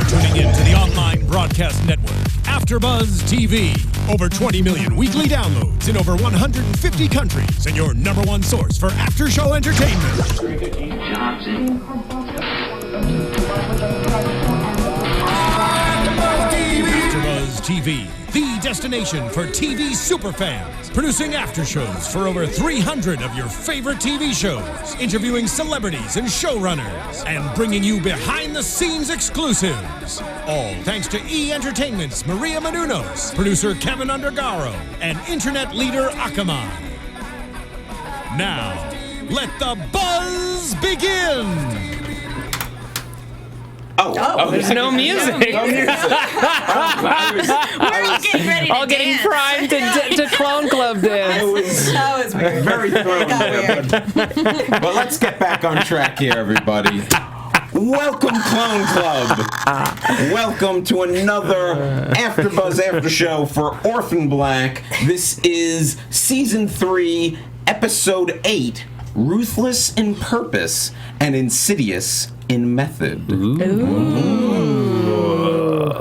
tuning in to the online broadcast network, AFTERBUZZ TV. Over 20 million weekly downloads in over 150 countries, and your number one source for after-show entertainment. AFTERBUZZ TV, the destination for TV superfans. Producing aftershows for over 300 of your favorite TV shows. Interviewing celebrities and showrunners. And bringing you behind-the-scenes exclusives. All thanks to E! Entertainment's Maria Menounos, producer Kevin Undergaro, and internet leader Akamai. Now, let the buzz begin! Oh, there's no music. No music. We're all getting ready to all getting primed to Clone Club dance. That was weird. Very thrilling there. But let's get back on track here, everybody. Welcome, Clone Club. Welcome to another AfterBuzz After Show for Orphan Black. This is Season 3, Episode 8, Ruthless in Purpose and Insidious in Method. Ooh.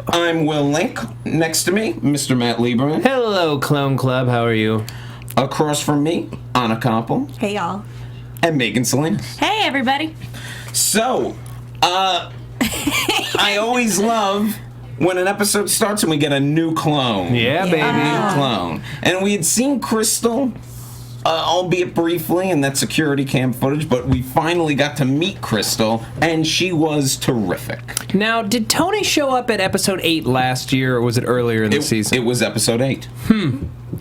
I'm Will Link. Next to me, Mr. Matt Lieberman. Hello, Clone Club. How are you? Across from me, Anna Koppel. Hey, y'all. And Megan Salinas. Hey, everybody. So, I always love when an episode starts and we get a new clone. Yeah, baby. New clone. And we had seen Crystal, albeit briefly, in that security cam footage, but we finally got to meet Crystal, and she was terrific. Now, did Tony show up at episode 8 last year, or was it earlier in the season? It was episode 8.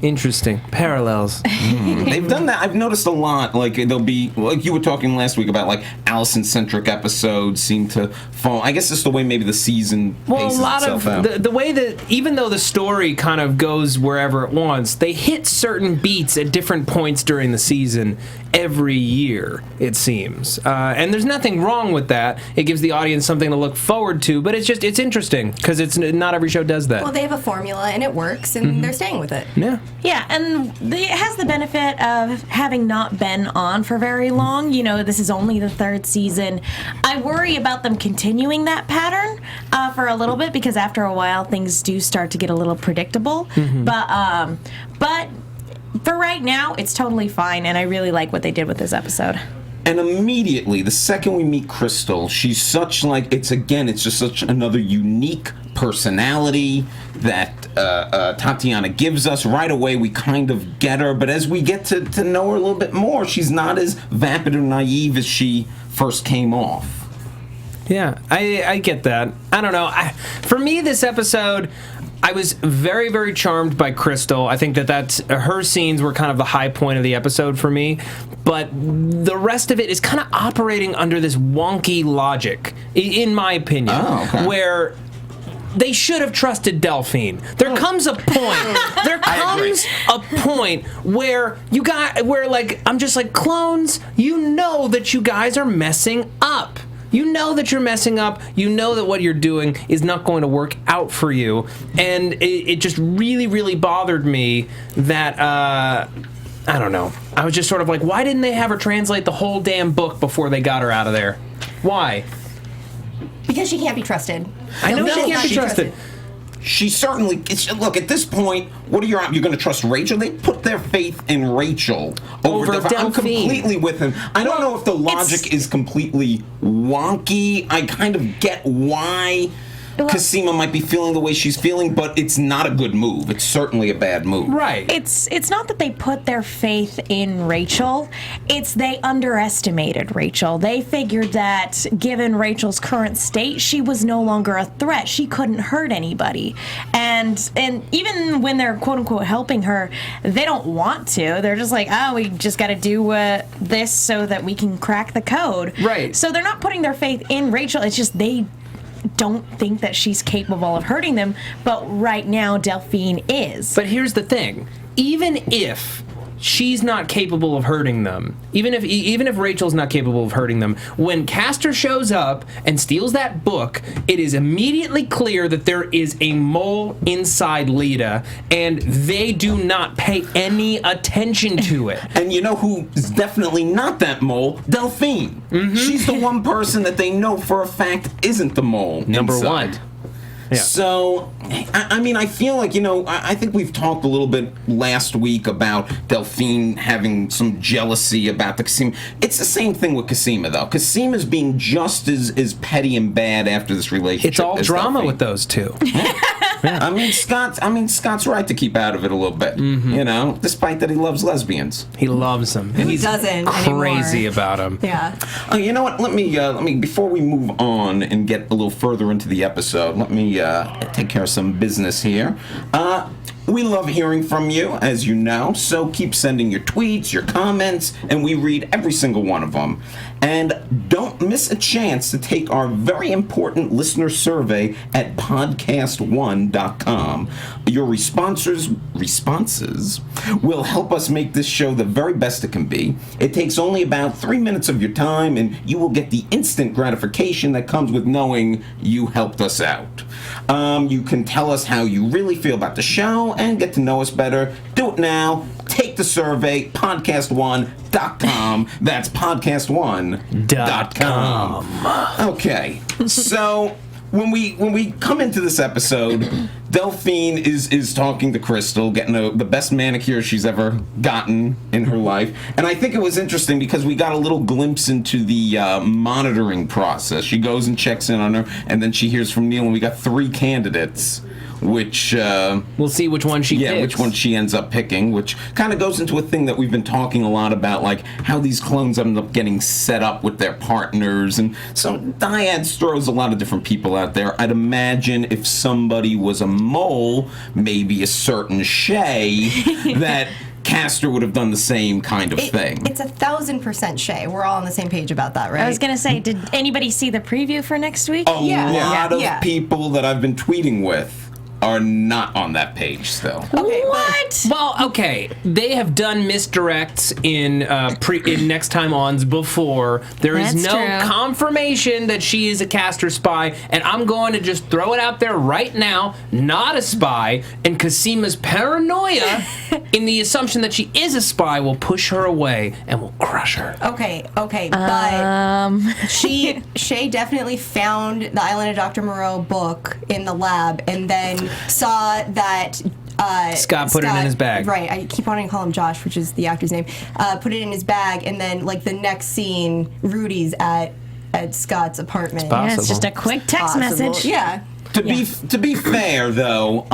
Interesting. Parallels. They've done that. I've noticed a lot. Like, there'll be, like you were talking last week about, like, Allison-centric episodes seem to fall. I guess it's the way maybe the season paces itself out. The way that, even though the story kind of goes wherever it wants, they hit certain beats at different points during the season every year, it seems. And there's nothing wrong with that. It gives the audience something to look forward to, but it's interesting, because it's not every show does that. Well, they have a formula, and it works, and they're staying with it. Yeah. Yeah, and it has the benefit of having not been on for very long. You know, this is only the 3rd season. I worry about them continuing that pattern for a little bit, because after a while, things do start to get a little predictable. But for right now, it's totally fine, and I really like what they did with this episode. And immediately, the second we meet Crystal, she's such like, it's just such another unique personality that Tatiana gives us. Right away, we kind of get her, but as we get to know her a little bit more, she's not as vapid or naive as she first came off. Yeah, I get that. I don't know. For me, this episode, I was very, very charmed by Crystal. I think that her scenes were kind of the high point of the episode for me. But the rest of it is kind of operating under this wonky logic, in my opinion, where they should have trusted Delphine. There comes a point where I'm just like, clones, you know that you guys are messing up. You know that you're messing up. You know that what you're doing is not going to work out for you. And it just really, really bothered me that, I don't know. I was just sort of like, why didn't they have her translate the whole damn book before they got her out of there? Why? Because she can't be trusted. I know she can't be trusted. She certainly, look, at this point, you're going to trust Rachel? They put their faith in Rachel over Delphine. I'm completely with him. I don't know if the logic is completely wonky. I kind of get why Cosima might be feeling the way she's feeling, but it's not a good move. It's certainly a bad move. Right. It's not that they put their faith in Rachel. It's they underestimated Rachel. They figured that given Rachel's current state, she was no longer a threat. She couldn't hurt anybody. And even when they're quote-unquote helping her, they don't want to. They're just like, oh, we just got to do this so that we can crack the code. Right. So they're not putting their faith in Rachel. It's just they don't think that she's capable of hurting them, but right now Delphine is. But here's the thing. Even if she's not capable of hurting them, even if Rachel's not capable of hurting them, when Castor shows up and steals that book, it is immediately clear that there is a mole inside Lita, and they do not pay any attention to it. And you know who's definitely not that mole? Delphine. She's the one person that they know for a fact isn't the mole. Number inside. one. Yeah. So, I mean, I feel like, I think we've talked a little bit last week about Delphine having some jealousy about the Cosima. It's the same thing with Cosima, though. Cosima's being just as petty and bad after this relationship. It's all as drama Delphine. with those two. I mean, Scott's right to keep out of it a little bit, despite that he loves lesbians. He loves them. And Who he's doesn't crazy anymore? about them. Yeah. You know what? Let me before we move on and get a little further into the episode, let me take care of some business here. We love hearing from you, as you know, so keep sending your tweets, your comments, and we read every single one of them. And don't miss a chance to take our very important listener survey at podcast1.com. Your responses will help us make this show the very best it can be. It takes only about 3 minutes of your time, and you will get the instant gratification that comes with knowing you helped us out. You can tell us how you really feel about the show and get to know us better. Do it now. Take the survey, podcast1.com. That's podcast1.com. Okay, so when we come into this episode, Delphine is talking to Crystal, getting the best manicure she's ever gotten in her life. And I think it was interesting because we got a little glimpse into the monitoring process. She goes and checks in on her, and then she hears from Neil, and we got 3 candidates, which we'll see which one she picks. Which one she ends up picking, which kind of goes into a thing that we've been talking a lot about, like how these clones end up getting set up with their partners. And so Dyad throws a lot of different people out there. I'd imagine if somebody was a mole, maybe a certain Shay, that Castor would have done the same kind of thing. It's 1,000% Shay. We're all on the same page about that, right? I was going to say, did anybody see the preview for next week? A lot of Yeah. people that I've been tweeting with are not on that page still. Okay, What? Well, okay, they have done misdirects in Next Time Ons before. There is That's no true. confirmation that she is a Castor spy, and I'm going to just throw it out there right now, not a spy, and Cosima's paranoia in the assumption that she is a spy will push her away and will crush her. Okay, but Shay definitely found the Island of Dr. Moreau book in the lab and then saw that Scott put it in his bag. Right, I keep wanting to call him Josh, which is the actor's name. Put it in his bag, and then like the next scene, Rudy's at Scott's apartment. Yeah, it's just a quick text Possible. message. Yeah. To be fair, though,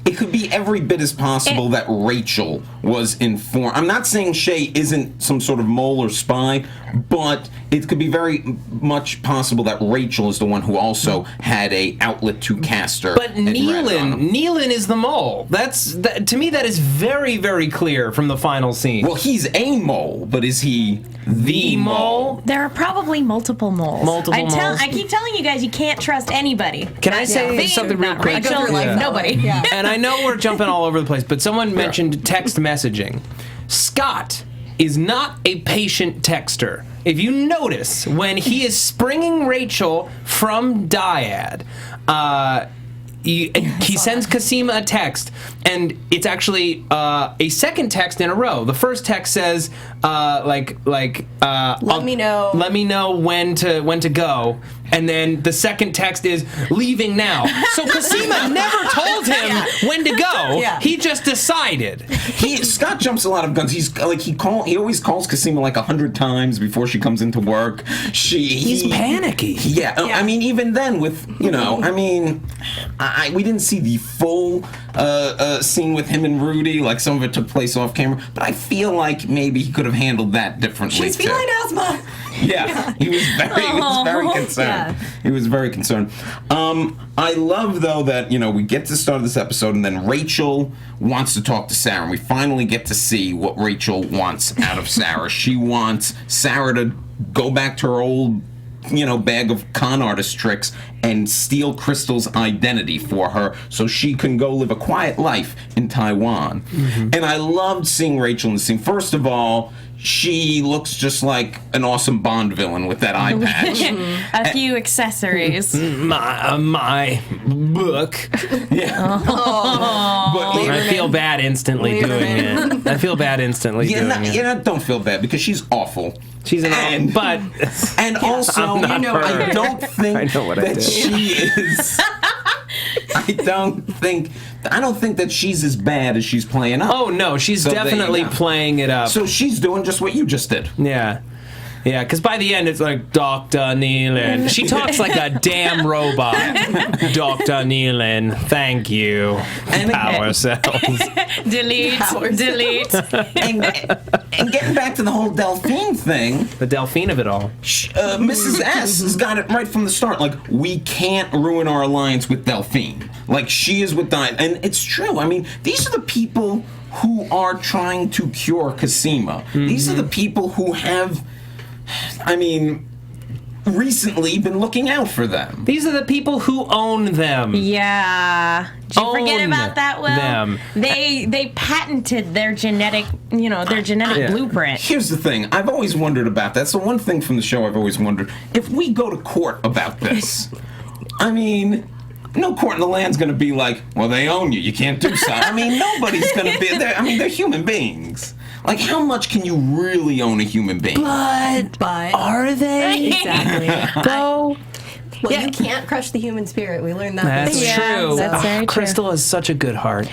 it could be every bit as possible that Rachel was informed. I'm not saying Shay isn't some sort of mole or spy, but it could be very much possible that Rachel is the one who also had a outlet to Castor. But and read on him. Nealon is the mole. To me, that is very, very clear from the final scene. Well, he's a mole, but is he the mole? There are probably multiple moles. Moles. I keep telling you guys, you can't trust anybody. Can I say something real Not quick? Rachel, Go through life that nobody. way. Yeah. And I know we're jumping all over the place, but someone mentioned text messaging. Scott is not a patient texter. If you notice, when he is springing Rachel from Dyad, he sends Cosima a text, and it's actually a second text in a row. The first text says, let me know when to go, and then the second text is leaving now. So Cosima never told him when to go. Yeah. He just decided. Scott jumps a lot of guns. He always calls Cosima like 100 times before she comes into work. He's panicky. Yeah, I mean, even then, with we didn't see the full scene with him and Rudy. Like some of it took place off camera, but I feel like maybe he could have handled that differently. She's feline asthma. Yeah, he was very concerned. Yeah. He was very concerned. I love, though, that, we get to the start of this episode, and then Rachel wants to talk to Sarah, and we finally get to see what Rachel wants out of Sarah. She wants Sarah to go back to her old bag of con artist tricks and steal Crystal's identity for her so she can go live a quiet life in Taiwan. Mm-hmm. And I loved seeing Rachel in the scene. First of all, she looks just like an awesome Bond villain with that eye patch. A few accessories. My book. Yeah. But I feel bad instantly doing it. I feel bad instantly doing it. Don't feel bad because she's awful. She's an and but and also I'm not her. I don't think I know what I that did. She is. I don't think that she's as bad as she's playing up. Oh no, she's definitely playing it up. So she's doing just what you just did. Yeah. Yeah, because by the end it's like, Dr. Nealon. She talks like a damn robot. Dr. Nealon, thank you. And Power cells. Delete. And getting back to the whole Delphine thing, The Delphine of it all. Mrs. S has got it right from the start. Like, we can't ruin our alliance with Delphine. Like, she is with Diane. And it's true. I mean, these are the people who are trying to cure Cosima. Mm-hmm. These are the people who have, recently been looking out for them. These are the people who own them. Yeah. Did you forget Own about that, Will? them. They patented their genetic, blueprint. Here's the thing. I've always wondered about that. So one thing from the show I've always wondered, if we go to court about this, no court in the land's going to be like, well, they own you. You can't do something. Nobody's going to be there. They're human beings. Like, how much can you really own a human being? But Are they? exactly. Though? Well, you can't crush the human spirit. We learned that. That's Yeah, true. that's very true. Crystal has such a good heart.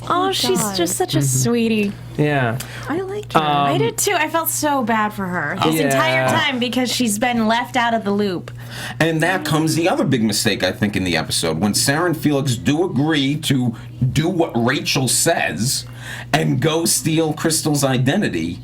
Oh, she's just such a sweetie. Yeah. I liked her. I did too. I felt so bad for her this Yeah. entire time because she's been left out of the loop. And that comes the other big mistake, I think, in the episode. When Sarah and Felix do agree to do what Rachel says and go steal Crystal's identity,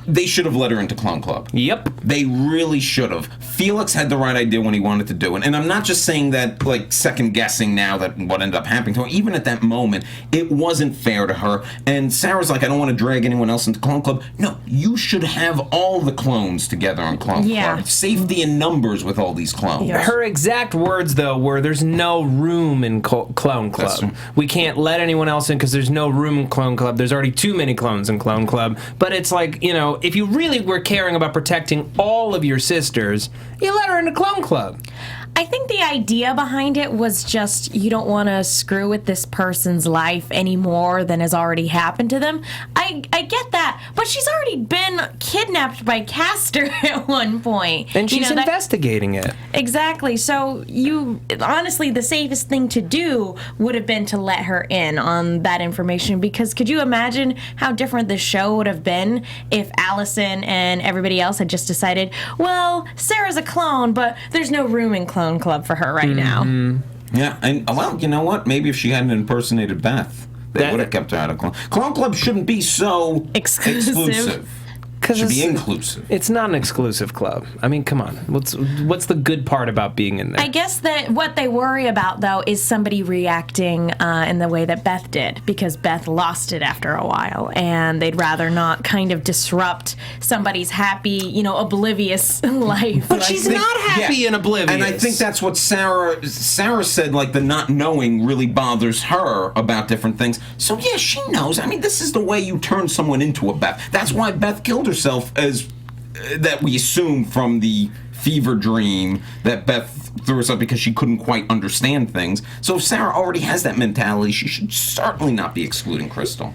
they should have let her into Clone Club. Yep. They really should have. Felix had the right idea when he wanted to do it. And I'm not just saying that, like, second guessing now that what ended up happening to her. Even at that moment, it wasn't fair to her. And Sarah's like, I don't want to drag anyone else into Clone Club. No, you should have all the clones together on Clone Club. Safety in numbers with all these clones. Her exact words, though, were there's no room in Clone Club. We can't let anyone else in because there's no room in Clone Club. There's already too many clones in Clone Club. But it's like, if you really were caring about protecting all of your sisters, you let her into Clone Club. I think the idea behind it was just you don't want to screw with this person's life any more than has already happened to them. I get that, but she's already been kidnapped by Castor at one point. And she's investigating it. Exactly. So honestly, the safest thing to do would have been to let her in on that information, because could you imagine how different the show would have been if Allison and everybody else had just decided, well, Sarah's a clone, but there's no room in Clone Club for her right now. Yeah, and well, you know what? Maybe if she hadn't impersonated Beth, they would have kept her out of Clone Club. Shouldn't be so exclusive. It should be inclusive. It's not an exclusive club. Come on. What's the good part about being in there? I guess that what they worry about, though, is somebody reacting in the way that Beth did, because Beth lost it after a while, and they'd rather not kind of disrupt somebody's happy, oblivious life. But she's not happy and oblivious. And I think that's what Sarah said, like, the not knowing really bothers her about different things. So, yeah, she knows. This is the way you turn someone into a Beth. That's why Beth killed herself, as that we assume from the fever dream that Beth threw herself because she couldn't quite understand things. So if Sarah already has that mentality, she should certainly not be excluding Crystal.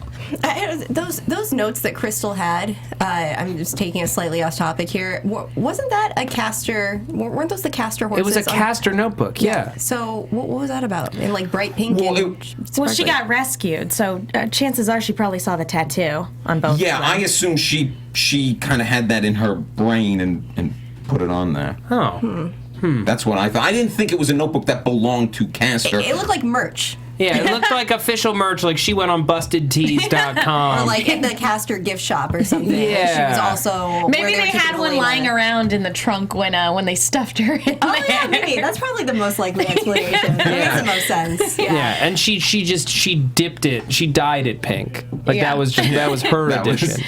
Those notes that Crystal had, I'm just taking it slightly off topic here. Wasn't that a Castor? Weren't those the Castor horses? It was a Castor notebook, yeah. So what was that about? In like bright pink Well, she got rescued, so chances are she probably saw the tattoo on both. Yeah, of them. I assume she kind of had that in her brain and put it on there. Oh. That's what I thought. I didn't think it was a notebook that belonged to Castor. It looked like merch. Yeah, it looked like official merch, like she went on BustedTees.com. Or like at the Castor gift shop or something. Yeah. She was also... Maybe they had one lying around in the trunk when they stuffed her in Oh, there. yeah, maybe. That's probably the most likely explanation. That makes the most sense. Yeah, and she dipped it. She dyed it pink. Like Yeah. that was her That was- addition.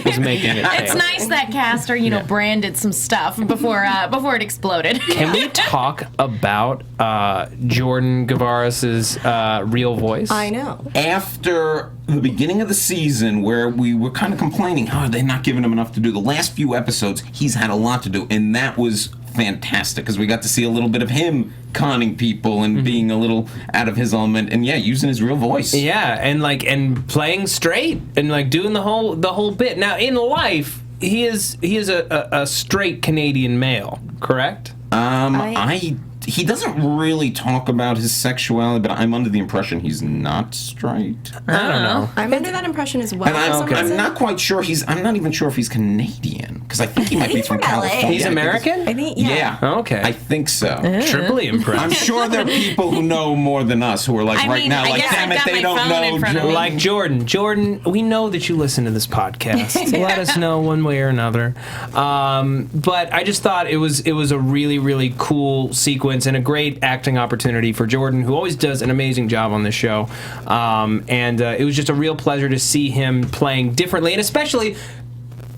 Was making it pink. It's nice that Castor, branded some stuff before it exploded. Can we talk about Jordan Gavaris's real voice? I know. After the beginning of the season, where we were kind of complaining, they're not giving him enough to do, the last few episodes, he's had a lot to do, and that was fantastic, because we got to see a little bit of him conning people and being a little out of his element, and using his real voice. Yeah, and playing straight and doing the whole bit. Now in life, he is a straight Canadian male, correct? I he doesn't really talk about his sexuality, but I'm under the impression he's not straight. I don't know. I'm under that impression as well. And I'm not quite sure I'm not even sure if he's Canadian, because I think he might be He's from from LA. California. He's American? I think, Yeah. Okay. I think so. Triply impressed. I'm sure there are people who know more than us who are like right now, like, damn it, they don't know. Like Jordan, we know that you listen to this podcast. Let us know one way or another. But I just thought it was a really, really cool sequence and a great acting opportunity for Jordan, who always does an amazing job on this show. And it was just a real pleasure to see him playing differently, and especially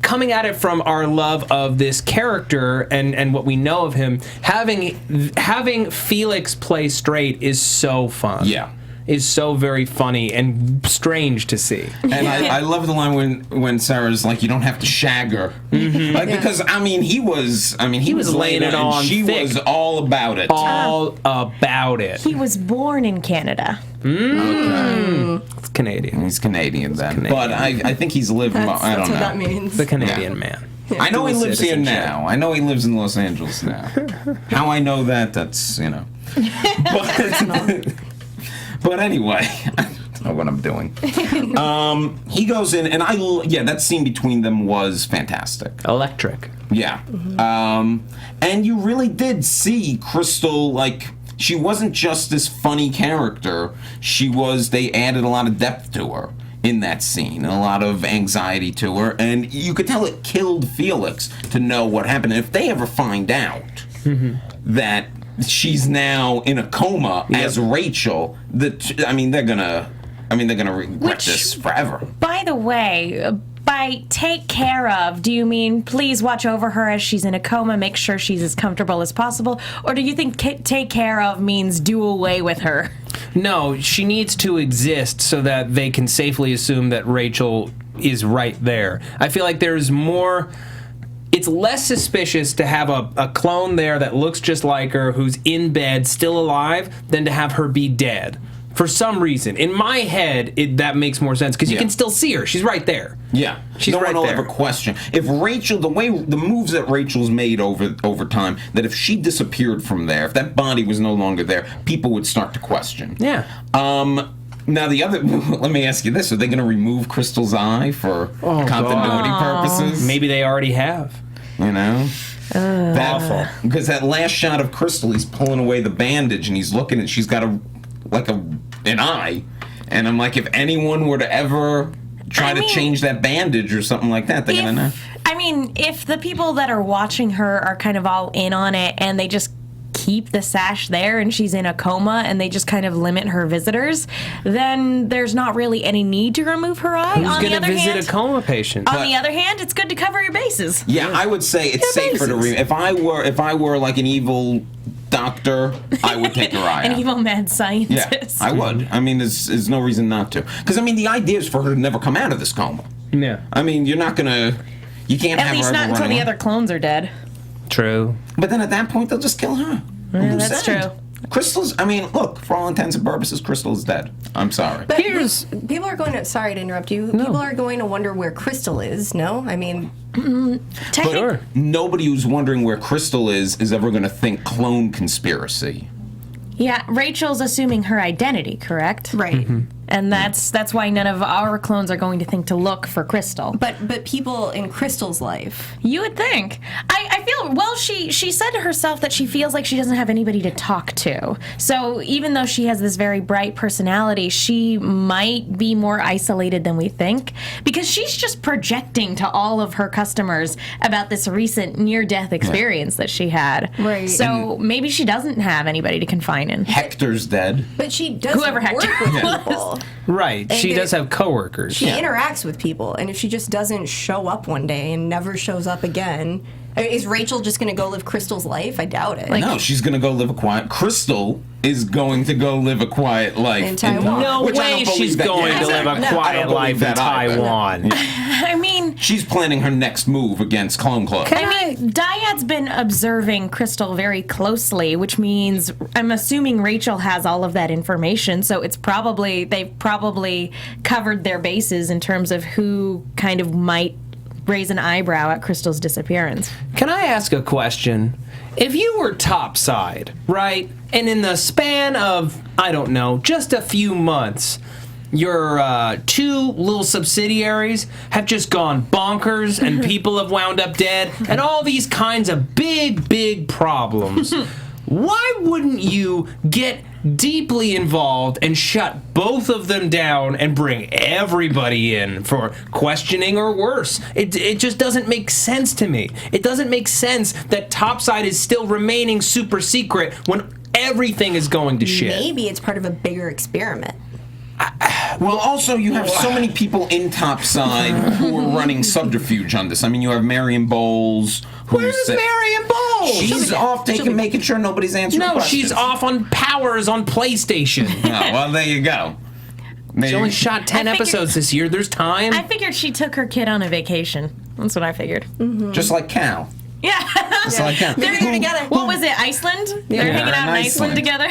coming at it from our love of this character and what we know of him. Having Felix play straight is so fun. Yeah. Is so very funny and strange to see. And I love the line when Sarah's like, "You don't have to shag her," like, because he was laying it on and she thick. was all about it. All about it. He was born in Canada. It's Canadian. He's Canadian then, Canadian. but I think he's lived. I don't That's know. what that means. The Canadian Yeah. man. I know he Dual lives here citizenship. now. I know he lives in Los Angeles now. How I know that's But anyway, I don't know what I'm doing. He goes in, and that scene between them was fantastic. Electric. Yeah. And you really did see Crystal, like, she wasn't just this funny character. They added a lot of depth to her in that scene, and a lot of anxiety to her, and you could tell it killed Felix to know what happened. And if they ever find out that she's now in a coma as Rachel, they're gonna regret this forever. By the way, by take care of, do you mean please watch over her as she's in a coma, make sure she's as comfortable as possible? Or do you think take care of means do away with her? No, she needs to exist so that they can safely assume that Rachel is right there. I feel like there's more... It's less suspicious to have a clone there that looks just like her, who's in bed, still alive, than to have her be dead. For some reason. In my head, that makes more sense, because you can still see her. She's right there. Yeah. She's no right one will there. ever question. If Rachel, the moves that Rachel's made over time, that if she disappeared from there, if that body was no longer there, people would start to question. Yeah. Now let me ask you this: are they going to remove Crystal's eye for continuity purposes? Maybe they already have. You know. Awful. Because that last shot of Crystal, he's pulling away the bandage and he's looking, and she's got an eye, and I'm like, if anyone were to ever try to change that bandage or something like that, they're gonna know. If the people that are watching her are kind of all in on it and they just keep the sash there and she's in a coma and they just kind of limit her visitors, then there's not really any need to remove her eye. Who's going to visit a coma patient? On the other hand, it's good to cover your bases. Yeah, I would say it's safer to if I were like an evil doctor, I would take her eye An out. evil mad Yeah, scientist. I would. There's no reason not to. Because the idea is for her to never come out of this coma. Yeah. You're not gonna. You can't At have least her not ever until running the away. other clones are dead. True. But then at that point, they'll just kill her. Yeah, that's true. Crystal's. Look, for all intents and purposes, Crystal is dead. I'm sorry. But people are going to. Sorry to interrupt you. No. People are going to wonder where Crystal is. No, But nobody who's wondering where Crystal is ever going to think clone conspiracy. Yeah, Rachel's assuming her identity, correct? Right. And that's why none of our clones are going to think to look for Crystal. But people in Crystal's life. You would think. I feel, well, she said to herself that she feels like she doesn't have anybody to talk to. So even though she has this very bright personality, she might be more isolated than we think, because she's just projecting to all of her customers about this recent near-death experience that she had. Right. So maybe she doesn't have anybody to confine in. Hector's dead. But she does Whoever work Hector with was. people. Right. And She does have coworkers. She interacts with people, and if she just doesn't show up one day and never shows up again, is Rachel just going to go live Crystal's life? I doubt it. No, she's going to go live a quiet. Crystal is going to go live a quiet life In Taiwan. No Which I way don't she's believe that. going Yeah, to live a exactly. I quiet don't believe life in that either. Taiwan. I mean, She's planning her next move against Clone Club. Dyad's been observing Crystal very closely, which means I'm assuming Rachel has all of that information, so they've probably covered their bases in terms of who kind of might raise an eyebrow at Crystal's disappearance. Can I ask a question? If you were topside, right, and in the span of, I don't know, just a few months, your two little subsidiaries have just gone bonkers and people have wound up dead and all these kinds of big problems, why wouldn't you get deeply involved and shut both of them down and bring everybody in for questioning or worse? It just doesn't make sense to me. It doesn't make sense that Topside is still remaining super secret when everything is going to shit. Maybe it's part of a bigger experiment. Well, also, you have so many people in Topside who are running subterfuge on this. I mean, you have Marion Bowles. Where's Marion Bowles? She's off making sure nobody's answering questions. No, she's off on Powers on PlayStation. Oh, well, there you go. She only shot 10 episodes this year. There's time. I figured she took her kid on a vacation. That's what I figured. Mm-hmm. Just like Cal. Yeah. Just like Cal. They're here together. What was it, Iceland? They're hanging out in Iceland together?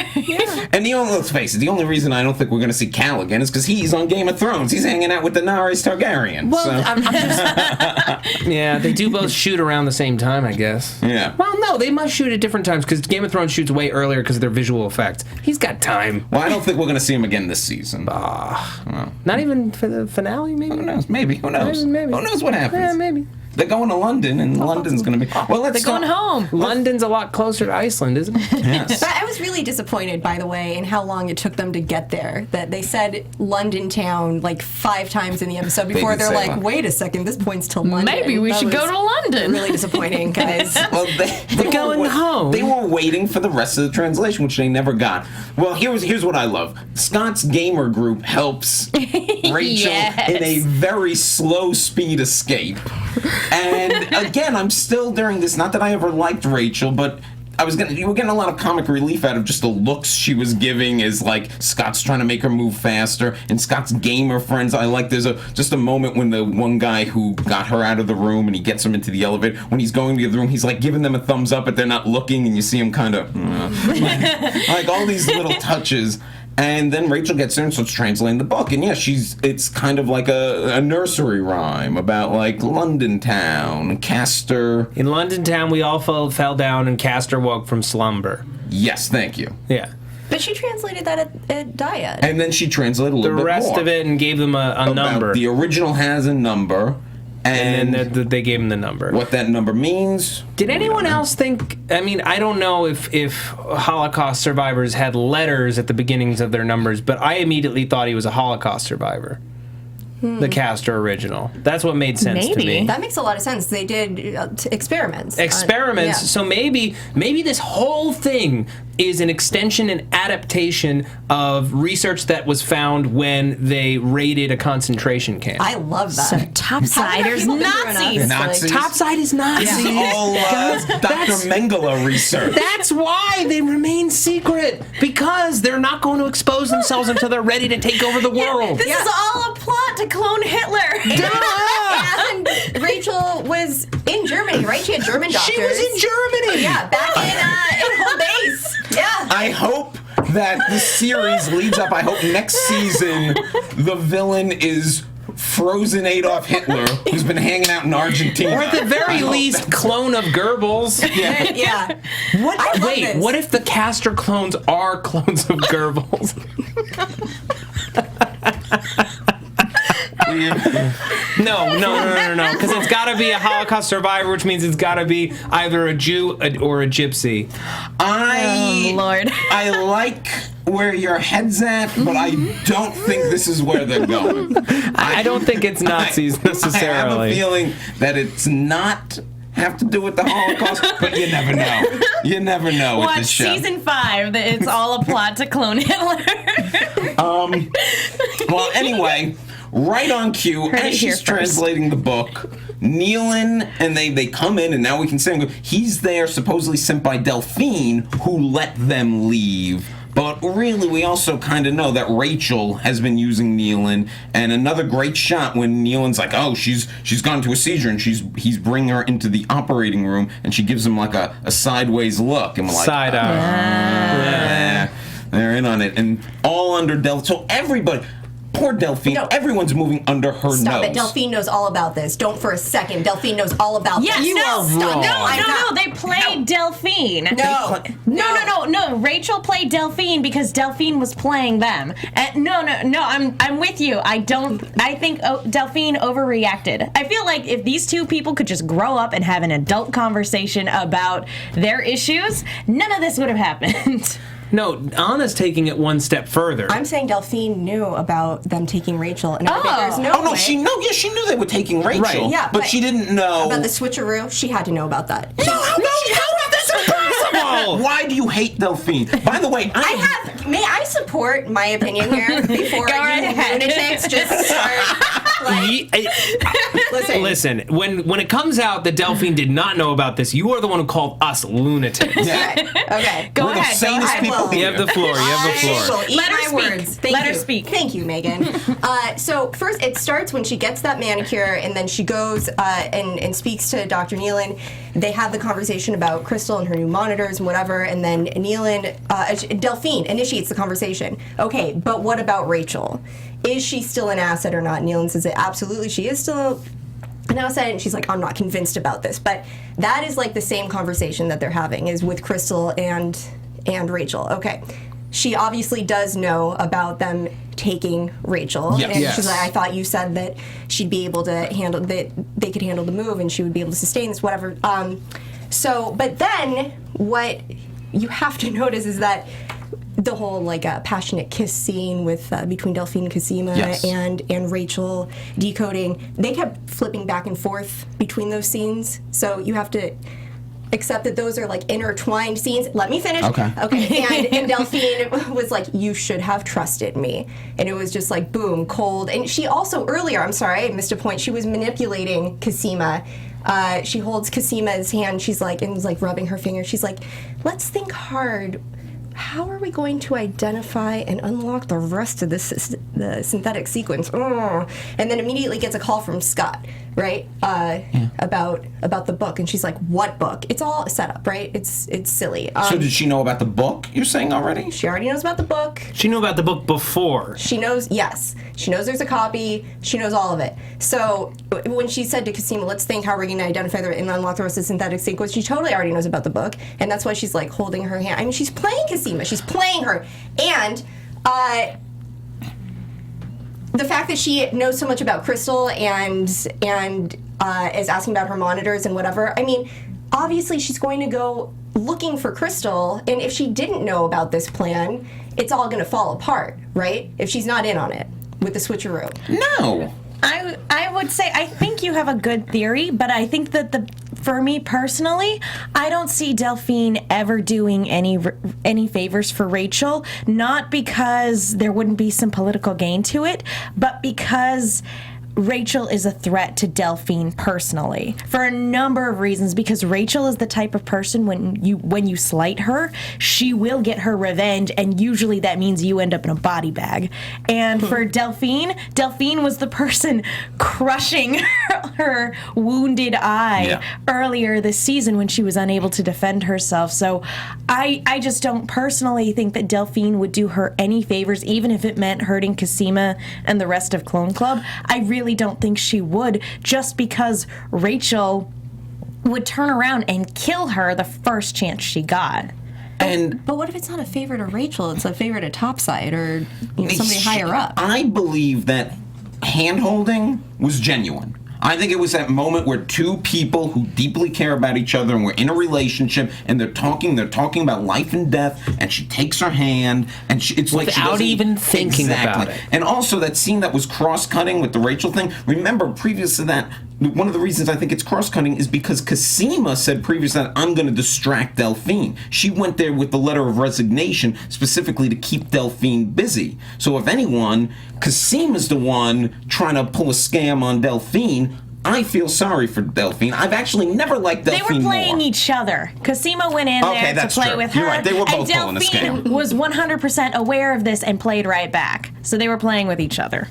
And let's face it, the only reason I don't think we're going to see Cal again is because he's on Game of Thrones. He's hanging out with Daenerys Targaryen. Well, so. I'm just... Yeah, they do both shoot around the same time, I guess. Yeah. Well, no, they must shoot at different times because Game of Thrones shoots way earlier because of their visual effects. He's got time. Well, I don't think we're going to see him again this season. Not even for the finale, maybe? Who knows? Maybe. Who knows? Maybe. Who knows what happens? Yeah, maybe. They're going to London, and London's going to be... Well, They're going home. London's a lot closer to Iceland, isn't it? Yes. But I was really disappointed, by the way, in how long it took them to get there. That they said London town like 5 times in the episode before did they're say like, London. wait a second, this points to London. Maybe we That should go was to London. Really disappointing, guys. Well, They're going home. They were waiting for the rest of the translation, which they never got. Well, here's what I love. Scott's gamer group helps Rachel in a very slow speed escape. And again, I'm still during this, not that I ever liked Rachel, but you were getting a lot of comic relief out of just the looks she was giving as like Scott's trying to make her move faster. And Scott's gamer friends, I like there's just a moment when the one guy who got her out of the room and he gets them into the elevator, when he's going to the room, he's like giving them a thumbs up, but they're not looking, and you see him kind of like all these little touches. And then Rachel gets there and starts translating the book. And yeah, it's kind of like a nursery rhyme about like London town, Castor. In London town, we all fell down and Castor woke from slumber. Yes, thank you. Yeah. But she translated that at Dyad. And then she translated a little bit more. The rest of it and gave them a number. The original has a number. And then they gave him the number. What that number means. Did anyone else think... I mean, I don't know if Holocaust survivors had letters at the beginnings of their numbers, but I immediately thought he was a Holocaust survivor. The Castor original. That's what made sense to me. That makes a lot of sense. They did experiments. Experiments. Yeah. So maybe this whole thing is an extension and adaptation of research that was found when they raided a concentration camp. I love that. So Topsiders, Nazis. Nazis? Topside is Nazis. All Dr. Mengele research. That's why they remain secret, because they're not going to expose themselves until they're ready to take over the world. This is all a plot to clone Hitler. And Rachel was in Germany, right? She had German doctors. She was in Germany. Yeah, back in home base. Yeah. I hope that the series leads up. I hope next season the villain is frozen Adolf Hitler, who's been hanging out in Argentina. Or at the very least, clone of Goebbels. Yeah. Yeah. Wait, what if the Castor clones are clones of Goebbels? No, because it's got to be a Holocaust survivor, which means it's got to be either a Jew or a gypsy. Lord. I like where your head's at, but I don't think this is where they're going. I don't think it's Nazis necessarily. I have a feeling that it's not have to do with the Holocaust, but you never know. You never know with Watch this show. season 5. It's all a plot to clone Hitler. Well, anyway, right on cue, Heard it as here she's first. translating the book, Nealon, and they come in, and now we can say he's there supposedly sent by Delphine, who let them leave. But really, we also kind of know that Rachel has been using Nealon, and another great shot when Nealon's like, oh, she's gone to a seizure, and he's bringing her into the operating room, and she gives him like a sideways look, and we're like, Side eye. yeah, they're in on it, and all under Delphine. So everybody. Poor Delphine. No. Everyone's moving under her Stop nose. it. Delphine knows all about this. Don't for a second. Delphine knows all about Yes, this. no, they played Delphine. No, Rachel played Delphine because Delphine was playing them. No, I'm with you. I think Delphine overreacted. I feel like if these two people could just grow up and have an adult conversation about their issues, none of this would have happened. No, Anna's taking it one step further. I'm saying Delphine knew about them taking Rachel, and there's no way. She knew they were taking Rachel. Right. Yeah, but she didn't know about the switcheroo. She had to know about that. No, how is this impossible? Why do you hate Delphine? By the way, May I support my opinion here before you lunatics just start? Listen. When it comes out that Delphine did not know about this, you are the one who called us lunatics. Yeah. Okay. Go We're the ahead. sanest people You here. have the floor. Let her my speak. words. Thank Let you. her speak. Thank you, Megan. So first, it starts when she gets that manicure, and then she goes and speaks to Dr. Nealon. They have the conversation about Crystal and her new monitors and whatever, and then Delphine initiates the conversation. Okay, but what about Rachel? Is she still an asset or not? Nealon says that absolutely she is still an asset, and she's like, I'm not convinced about this. But that is like the same conversation that they're having is with Crystal and Rachel. Okay. She obviously does know about them taking Rachel. Yes. And Yes. she's like, I thought you said that she'd be able to handle that, they could handle the move and she would be able to sustain this, whatever. But then what you have to notice is that the whole passionate kiss scene with between Delphine and Cosima and Rachel decoding, they kept flipping back and forth between those scenes. So you have to accept that those are intertwined scenes. Let me finish. Okay. And Delphine was like, you should have trusted me. And it was just boom, cold. And she also earlier, I'm sorry, I missed a point, she was manipulating Cosima. She holds Cosima's hand, she's and rubbing her finger. She's like, let's think hard. How are we going to identify and unlock the rest of the synthetic sequence? And then immediately gets a call from Scott, right? About the book, and she's like, "What book?" It's all set up, right? It's silly. So did she know about the book? You're saying already? She already knows about the book. She knew about the book before. She knows, yes. She knows there's a copy. She knows all of it. So when she said to Cosima, let's think how we're going to identify and unlock the rest of the synthetic sequence, she totally already knows about the book. And that's why she's holding her hand. I mean, she's playing Cosima. She's playing her. And the fact that she knows so much about Crystal and is asking about her monitors and whatever, I mean, obviously she's going to go looking for Crystal, and if she didn't know about this plan, it's all going to fall apart, right? If she's not in on it with the switcheroo. No. I would say I think you have a good theory, but I think that for me personally, I don't see Delphine ever doing any favors for Rachel, not because there wouldn't be some political gain to it, but because Rachel is a threat to Delphine personally for a number of reasons, because Rachel is the type of person when you slight her, she will get her revenge, and usually that means you end up in a body bag. And for Delphine was the person crushing her wounded eye earlier this season when she was unable to defend herself. So I just don't personally think that Delphine would do her any favors, even if it meant hurting Cosima and the rest of Clone Club. I really don't think she would, just because Rachel would turn around and kill her the first chance she got. But what if it's not a favor to Rachel? It's a favor to Topside or somebody higher up. I believe that hand-holding was genuine. I think it was that moment where two people who deeply care about each other and were in a relationship, and they're talking about life and death, and she takes her hand, and it's like she without doesn't even thinking about it. And also that scene that was cross-cutting with the Rachel thing. Remember, previous to that, one of the reasons I think it's cross-cutting is because Cosima said previously that I'm going to distract Delphine. She went there with the letter of resignation specifically to keep Delphine busy. So if anyone, Cosima's the one trying to pull a scam on Delphine. I feel sorry for Delphine. I've actually never liked Delphine They were playing more. each other. Cosima went in there to play with her. You're right. They were both and pulling a Delphine scam. was 100% aware of this and played right back. So they were playing with each other.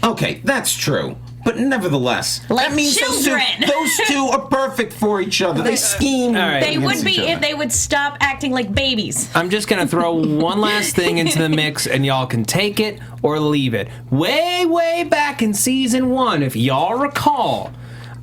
Okay, that's true. But nevertheless, Like that means children. those two are perfect for each other. They scheme. All right. They would against be each if other. they would stop acting like babies. I'm just going to throw one last thing into the mix, and y'all can take it or leave it. Way back in season 1, if y'all recall,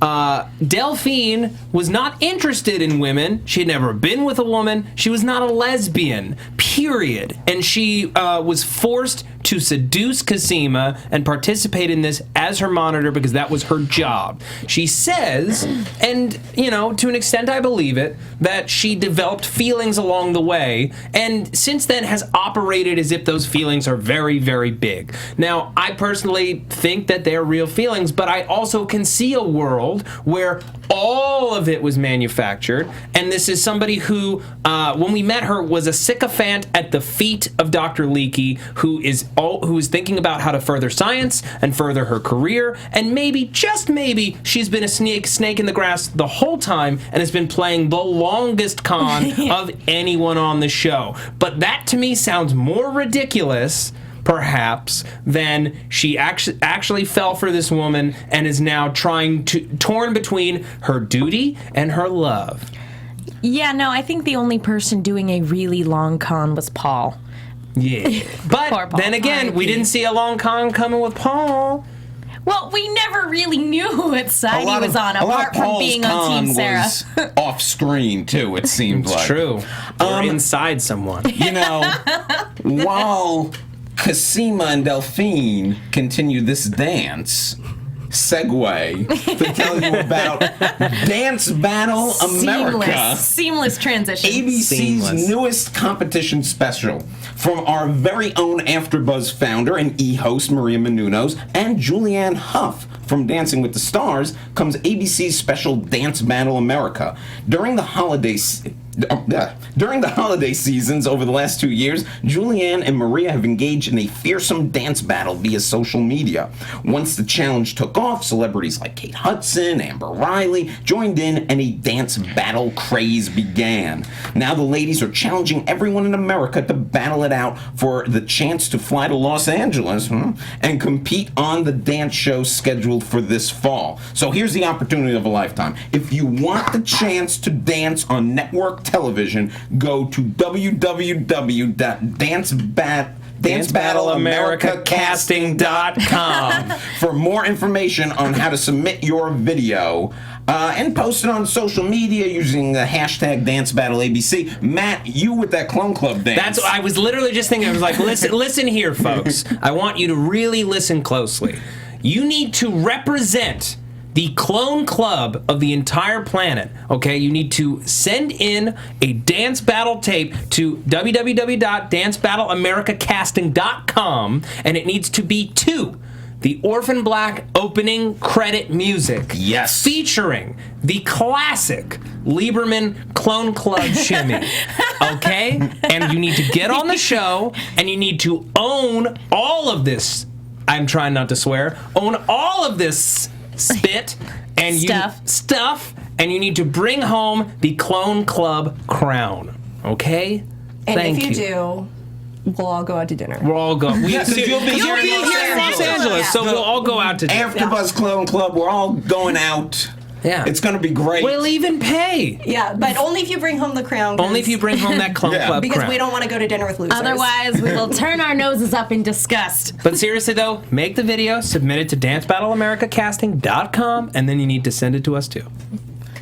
Delphine was not interested in women. She had never been with a woman. She was not a lesbian, period. And she was forced to seduce Cosima and participate in this as her monitor because that was her job. She says, and, you know, to an extent I believe it, that she developed feelings along the way, and since then has operated as if those feelings are very, very big. Now, I personally think that they're real feelings, but I also can see a world where all of it was manufactured, and this is somebody who, when we met her, was a sycophant at the feet of Dr. Leakey, who is thinking about how to further science and further her career, and maybe, just maybe, she's been a snake in the grass the whole time and has been playing the longest con of anyone on the show. But that, to me, sounds more ridiculous, perhaps, than she actually fell for this woman and is now torn between her duty and her love. Yeah, no, I think the only person doing a really long con was Paul. Yeah. Poor But Paul. then again, we didn't see a long con coming with Paul. Well, we never really knew what side he was on, apart from being on Team Sarah. Was off screen too. It seemed like True. Or inside someone. You know, while Cosima and Delphine continue this dance, segue to tell you about Dance Battle America. Seamless transition. ABC's Seamless. newest competition special. From our very own AfterBuzz founder and e-host Maria Menounos and Julianne Hough from Dancing with the Stars comes ABC's special Dance Battle America. During the holiday seasons over the last 2 years, Julianne and Maria have engaged in a fearsome dance battle via social media. Once the challenge took off, celebrities like Kate Hudson, Amber Riley joined in, and a dance battle craze began. Now the ladies are challenging everyone in America to battle it out for the chance to fly to Los Angeles and compete on the dance show scheduled for this fall. So here's the opportunity of a lifetime. If you want the chance to dance on network television, go to dancebattleamericacasting.com for more information on how to submit your video and post it on social media using the hashtag DanceBattleABC. Matt, you with that Clone Club dance. That's what I was literally just thinking. I was like, listen here, folks. I want you to really listen closely. You need to represent the clone club of the entire planet, okay? You need to send in a dance battle tape to www.dancebattleamericacasting.com, and it needs to be to the Orphan Black opening credit music. Yes. Featuring the classic Lieberman Clone Club shimmy, okay? And you need to get on the show, and you need to own all of this. I'm trying not to swear. Own all of this spit and stuff, and you need to bring home the Clone Club crown. Okay? And Thank if you do, we'll all go out to dinner. We're all going. Yeah, 'cause you'll be here in Los Angeles, so we'll all go out to dinner. AfterBuzz Clone Club, we're all going out. Yeah. It's going to be great. We'll even pay. Yeah, but only if you bring home the crown. 'cause- Only if you bring home that Clone Yeah. Club Because crown. we don't want to go to dinner with losers. Otherwise, we will turn our noses up in disgust. But seriously though, make the video, submit it to dancebattleamericacasting.com, and then you need to send it to us too.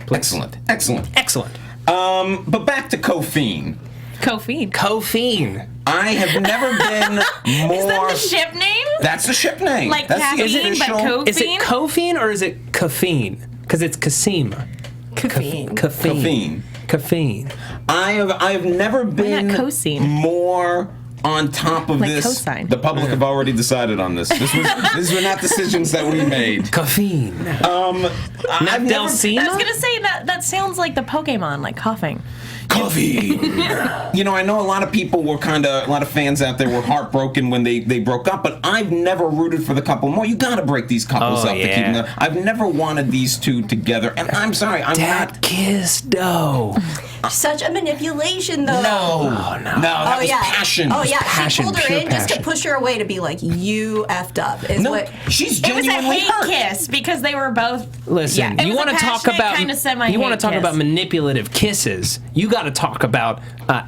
Please. Excellent. Excellent. But back to Coffeen. Coffeen. I have never been more... Is that the ship name? That's the ship name. Like That's caffeine, but coffee? Is it Coffeen or is it caffeine? Because it's Cosima. Caffeine. Caffeine. I have never been cosine? more on top of Like this. cosine. The public have already decided on this. These were not decisions that we made. Caffeine. I've never, Delcina? I was gonna say that sounds like the Pokemon, like coughing. Coffee. You know, I know a lot of people were a lot of fans out there were heartbroken when they broke up, but I've never rooted for the couple more. You gotta break these couples up to keep them. I've never wanted these two together, and I'm sorry, I'm not. Kiss, no. Such a manipulation, though. No, that was passion. Oh, yeah, passion, she pulled her pure in just to passion. push her away to be like, you effed up. She's It was a genuinely hate hurt. kiss because they were both. Listen, yeah, you want to talk about kind of semi-hate you want to talk kiss. about manipulative kisses. You got to talk about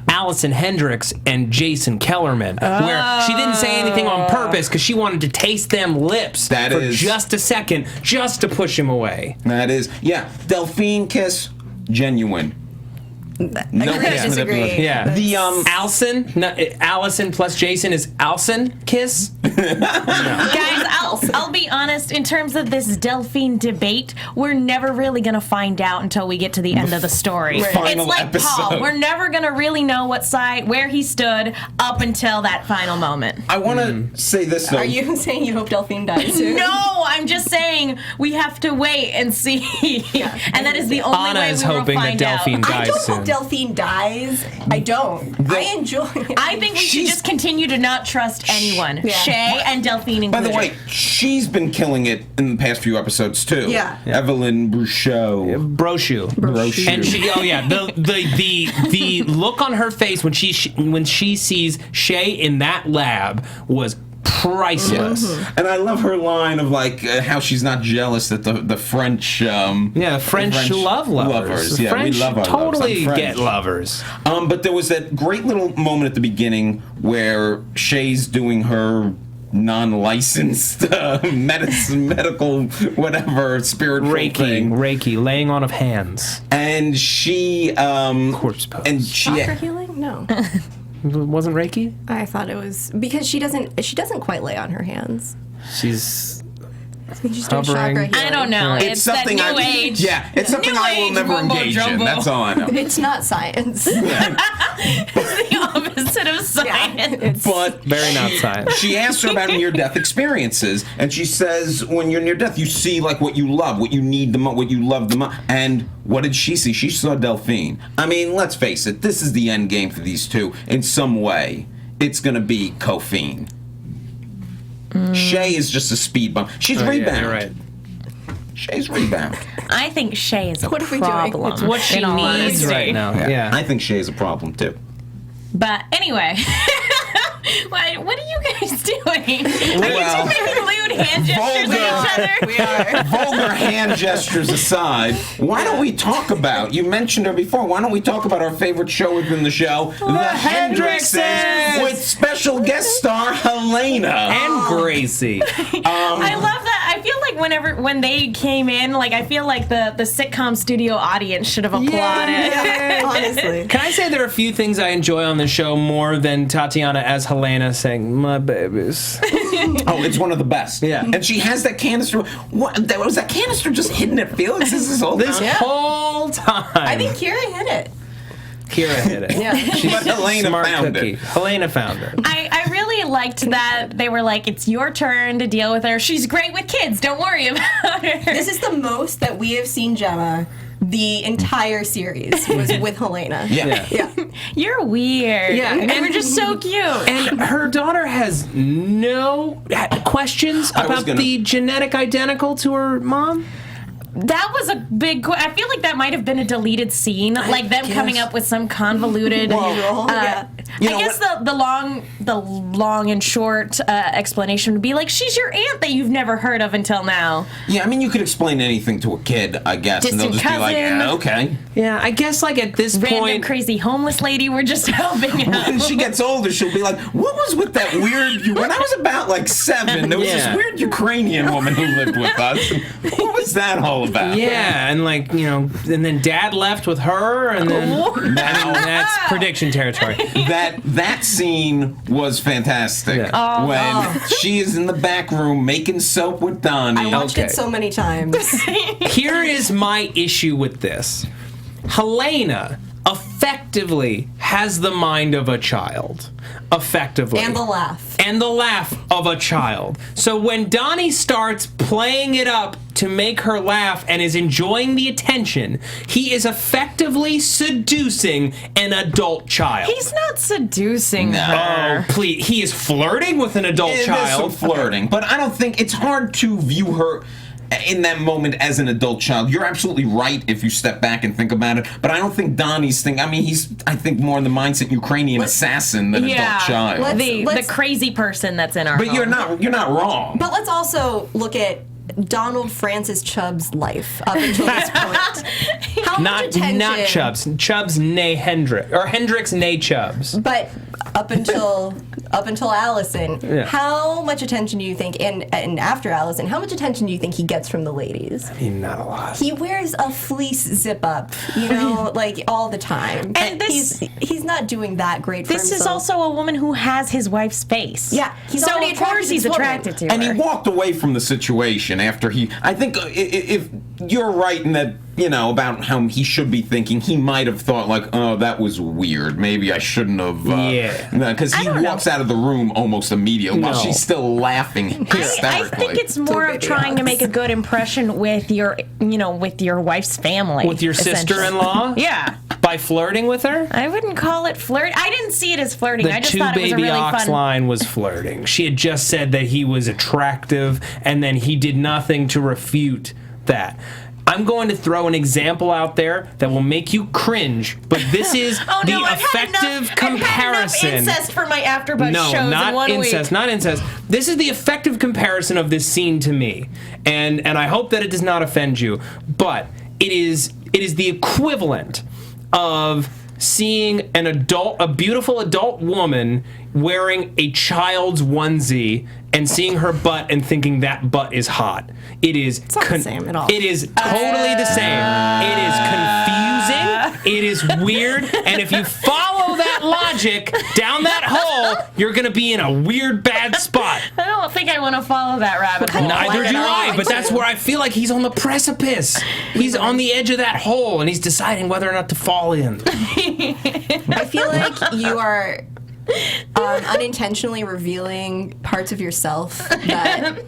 Allison Hendricks and Jason Kellerman, where she didn't say anything on purpose because she wanted to taste them lips for just a second, just to push him away. That is, Delphine kiss, genuine. No Agree to kiss disagree. manipulation. Yeah. The Allison plus Jason is Alson kiss. Guys, I'll be honest. In terms of this Delphine debate, we're never really gonna find out until we get to the end of the story. Final It's like Paul. episode. We're never gonna really know what side, where he stood up until that final moment. I want to say this though. Are you saying you hope Delphine dies soon? No, I'm just saying we have to wait and see, and that is the only Anna way is we will hoping that find Delphine out. dies I don't soon. hope Delphine dies. I don't. I enjoy it. I think we should She's- just continue to not trust anyone. Yeah. Shay and Delphine By included. the way, she's been killing it in the past few episodes too. Yeah. Evelyn Bruchot. Broshu. Broshu. And she, the look on her face when she sees Shay in that lab was priceless. And I love her line of like how she's not jealous that the French French love lovers. Yeah, French we love our totally loves. I'm get French. lovers. But there was that great little moment at the beginning where Shay's doing her non-licensed medical whatever spiritual thing, Reiki, laying on of hands. and she Corpse pose. and she Chakra healing? No. Wasn't Reiki? I thought it was because she doesn't quite lay on her hands. She's She's doing Hovering. chakra healing. I don't know. it's It's that something new I age. yeah, it's something New I will age never mumbo engage in. jumbo. That's all I know. It's not science. It's the opposite of science. But very not science. she asks her about near-death experiences, and she says, when you're near death, you see like what you love, what you need the most, what you love the most. And what did she see? She saw Delphine. I mean, let's face it, this is the end game for these two. In some way, it's going to be Coffeen. Shay is just a speed bump. She's rebound. Yeah, you're right. Shay's rebound. I think Shay is a What are we doing? problem. It's What she in all needs honesty. right now. Yeah. I think Shay's a problem too. But anyway, what are you guys doing? Are you Well, two making lewd hand gestures at each other? We are. Vulgar hand gestures aside, why don't we talk about, you mentioned her before, why don't we talk about our favorite show within the show, The Hendrickses, with special guest star Helena. And Gracie. I love that. I feel like when they came in, like I feel like the sitcom studio audience should have applauded. Honestly. Can I say there are a few things I enjoy on the show more than Tatiana as Helena saying, "My babies." Oh, it's one of the best. Yeah. And she has that canister. What? Was that canister just hidden at Felix this whole This time? whole time. I think Kira hit it. Kira hit it. Yeah. But Helena Smart found cookie. it. Helena found her. I really liked that they were like, it's your turn to deal with her. She's great with kids. Don't worry about her. This is the most that we have seen Gemma the entire series was with Helena. Yeah. Yeah. You're weird. Yeah. And we're just so cute. And her daughter has no questions I was about gonna- the genetic identical to her mom. That was a big. I feel like that might have been a deleted scene, like them coming up with some convoluted. Yeah. You I know guess the long and short explanation would be like, she's your aunt that you've never heard of until now. Yeah, I mean, you could explain anything to a kid, I guess, and they'll Distant just be like, cousin. okay. Yeah, I guess like at this Random point, crazy homeless lady we're just helping out. When she gets older, she'll be like, what was with that weird... When I was about, like, 7, there was Yeah. this weird Ukrainian woman who lived with us. What was that all about? yeah, and like and then Dad left with her, and then that's prediction territory. That scene was fantastic. Yeah. When she is in the back room making soap with Donnie. I watched Okay. it so many times. Here is my issue with this. Helena effectively has the mind of a child. Effectively. And the laugh. And the laugh of a child. So when Donnie starts playing it up to make her laugh and is enjoying the attention, he is effectively seducing an adult child. He's not seducing No. her. Oh, please. He is flirting with an adult There's child. some flirting, but I don't think it's hard to view her in that moment as an adult child. You're absolutely right if you step back and think about it, but I don't think Donnie's thing. I mean, he's, I think, more in the mindset Ukrainian assassin than adult child. The crazy person that's in our But home. you're not wrong. But let's also look at Donald Francis Chubb's life up until this point. How much attention? Not Chubbs. Chubbs nay Hendrick. Or Hendricks nay Chubbs. But up until Allison, how much attention do you think, and after Allison, how much attention do you think he gets from the ladies? I mean, not a lot. He wears a fleece zip up, you know, like all the time. And he's not doing that great for This himself. is also a woman who has his wife's face. Yeah, he's so already of course attracted to he's this woman. attracted to And her. he walked away from the situation after he. I think if you're right in that, you know, about how he should be thinking, he might have thought like, oh, that was weird. Maybe I shouldn't have. Because he walks out of the room almost immediately while she's still laughing hysterically. I think it's more of trying to make a good impression with your, with your wife's family. With your essentially. sister-in-law? Yeah. By flirting with her? I wouldn't call it flirt. I didn't see it as flirting. The I just two thought it was a baby really ox fun. line was flirting. She had just said that he was attractive, and then he did nothing to refute that. I'm going to throw an example out there that will make you cringe, but this is I've effective had enough comparison. incest for my AfterBuzz No, shows not in 1 incest, week. not incest. This is the effective comparison of this scene to me, and I hope that it does not offend you. But it is the equivalent of seeing a beautiful adult woman wearing a child's onesie and seeing her butt and thinking that butt is hot. It is not the same at all. It is totally the same. It is confusing. It is weird. And if you follow that logic down that hole, you're going to be in a weird, bad spot. I don't think I want to follow that rabbit hole. Neither do I, but that's where I feel like he's on the precipice. He's on the edge of that hole, and he's deciding whether or not to fall in. I feel like you are unintentionally revealing parts of yourself that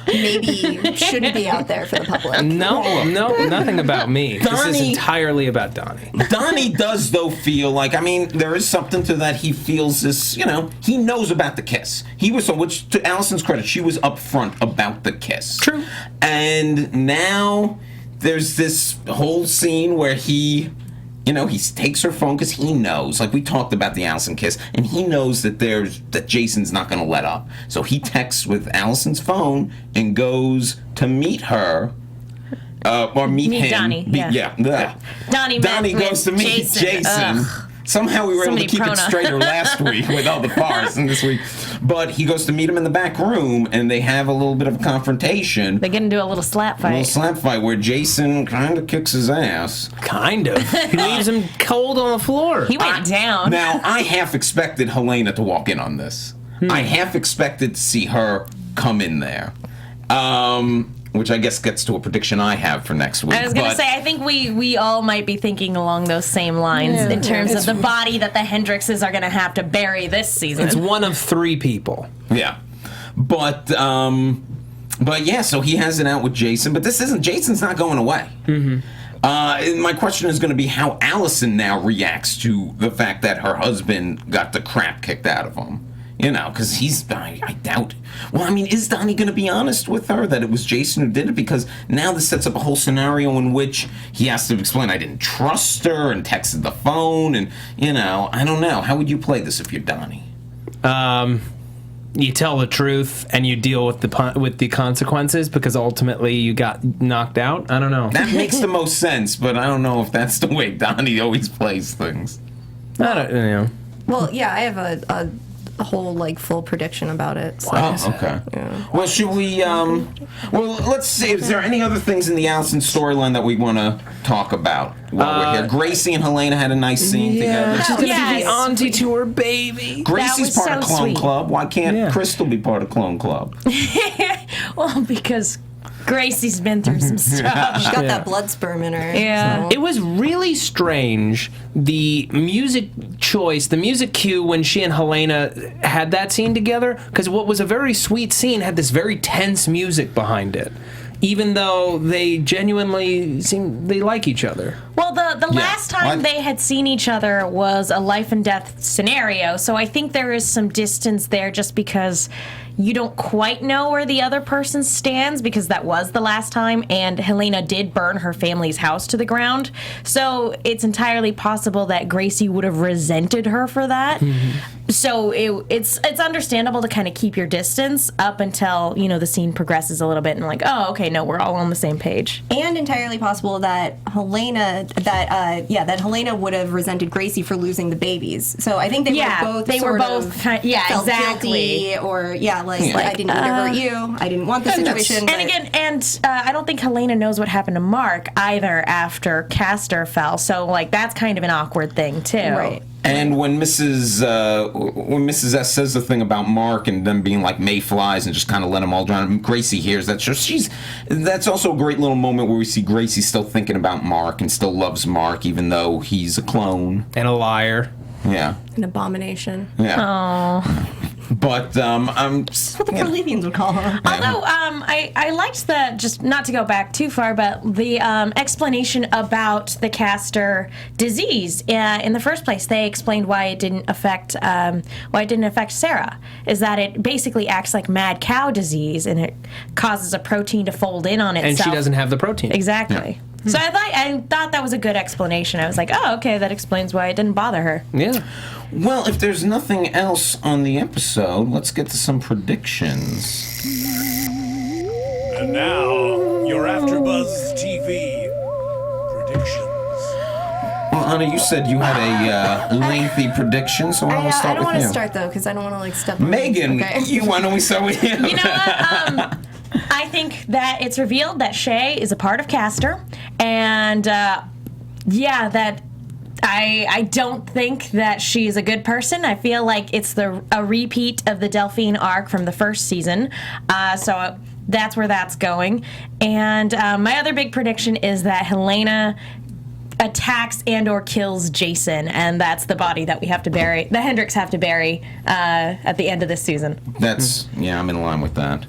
maybe shouldn't be out there for the public. No, nothing about me. This is Donnie- entirely about Donnie. Donnie does, though, feel like, I mean, there is something to that. He feels this, he knows about the kiss. He was, which to Allison's credit, she was upfront about the kiss. True. And now there's this whole scene where he takes her phone because he knows, like we talked about the Allison kiss, and he knows that Jason's not going to let up. So he texts with Allison's phone and goes to meet her, or meet him. Donnie, yeah. Donnie goes to meet Jason. Ugh. Somehow we were able to many keep it pronouns. straighter last week with all the parts, and this week. But he goes to meet him in the back room, and they have a little bit of a confrontation. They get into a little slap fight. A little slap fight where Jason kind of kicks his ass. Kind of. He leaves him cold on the floor. He went down. Now, I half expected Helena to walk in on this. I half expected to see her come in there. Which I guess gets to a prediction I have for next week. I was going to say, I think we all might be thinking along those same lines in terms of the body that the Hendrickses are going to have to bury this season. It's one of 3 people. Yeah. But yeah, so he has it out with Jason, but Jason's not going away. Mm-hmm. My question is going to be how Allison now reacts to the fact that her husband got the crap kicked out of him. Because I doubt. Well, I mean, is Donnie going to be honest with her that it was Jason who did it? Because now this sets up a whole scenario in which he has to explain, I didn't trust her, and texted the phone, and, I don't know. How would you play this if you're Donnie? You tell the truth and you deal with the consequences because ultimately you got knocked out. I don't know. That makes the most sense, but I don't know if that's the way Donnie always plays things. I don't know. Well, yeah, I have a whole full prediction about it. So. Oh, okay. Yeah. Well, should we? Well, let's see. Is there any other things in the Allison storyline that we want to talk about while we're here? Gracie and Helena had a nice scene together. She's gonna be Yes. the auntie to her baby. Gracie's was part of so Clone sweet. Club. Why can't Crystal be part of Clone Club? Well, because Gracie's been through some stuff. She's got that blood sperm in her. Yeah. So. It was really strange, the music choice, the music cue when she and Helena had that scene together, because what was a very sweet scene had this very tense music behind it. even though they genuinely seem they like each other. Well, the last time they had seen each other was a life and death scenario, so I think there is some distance there just because you don't quite know where the other person stands, because that was the last time, and Helena did burn her family's house to the ground. So it's entirely possible that Gracie would have resented her for that. So it's understandable to kind of keep your distance up until, you know, the scene progresses a little bit and like, oh, okay, no, we're all on the same page. And entirely possible that Helena would have resented Gracie for losing the babies. So I think they were both felt exactly. guilty, or I didn't mean to hurt you. I didn't want the situation. And I don't think Helena knows what happened to Mark either after Castor fell. So like that's kind of an awkward thing too. Right. And when Mrs. S says the thing about Mark and them being like mayflies and just kind of let them all drown, Gracie hears that. So that's also a great little moment where we see Gracie still thinking about Mark and still loves Mark even though he's a clone. And a liar. Yeah. An abomination. Yeah. Oh. But That's what the Corlevians would call her. Although I liked just not to go back too far, but the explanation about the Castor disease. In the first place, they explained why it didn't affect Sarah. Is that it basically acts like mad cow disease, and it causes a protein to fold in on itself. And she doesn't have the protein. Exactly. Yeah. So I thought that was a good explanation. I was like, oh, okay, that explains why it didn't bother her. Yeah. Well, if there's nothing else on the episode, let's get to some predictions. And now, your AfterBuzz TV predictions. Well, Anna, you said you had a lengthy prediction, so why don't we start with you? I don't want to start, though, because I don't want to, step on Megan, why don't we start with you? You know what? I think that it's revealed that Shay is a part of Castor, and I don't think that she's a good person. I feel like it's a repeat of the Delphine arc from the first season, so that's where that's going. And my other big prediction is that Helena attacks and or kills Jason, and that's the body that we have to bury, the Hendricks have to bury at the end of this season. I'm in line with that.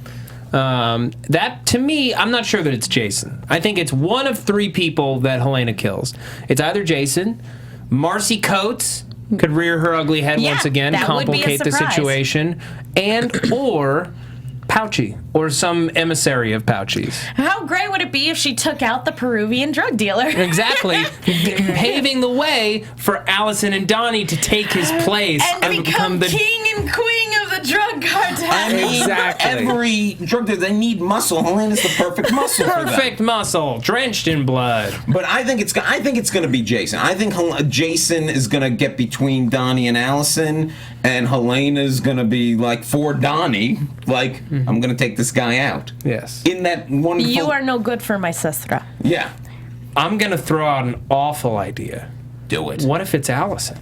That, to me, I'm not sure that it's Jason. I think it's one of three people that Helena kills. It's either Jason, Marcy Coates could rear her ugly head once again, complicate the situation, and or Pouchy, or some emissary of Pouchy's. How great would it be if she took out the Peruvian drug dealer? Exactly. Paving the way for Allison and Donnie to take his place and become the king and queen of the drug cartel. I mean, every drug dealer, they need muscle. Helena's the perfect muscle for them. Perfect muscle, drenched in blood. But I think it's going to be Jason. I think Jason is going to get between Donnie and Allison, and Helena's going to be like for Donnie, like, I'm going to take this guy out. Yes. In that wonderful... You are no good for my sister. Yeah. I'm going to throw out an awful idea. Do it. What if it's Allison?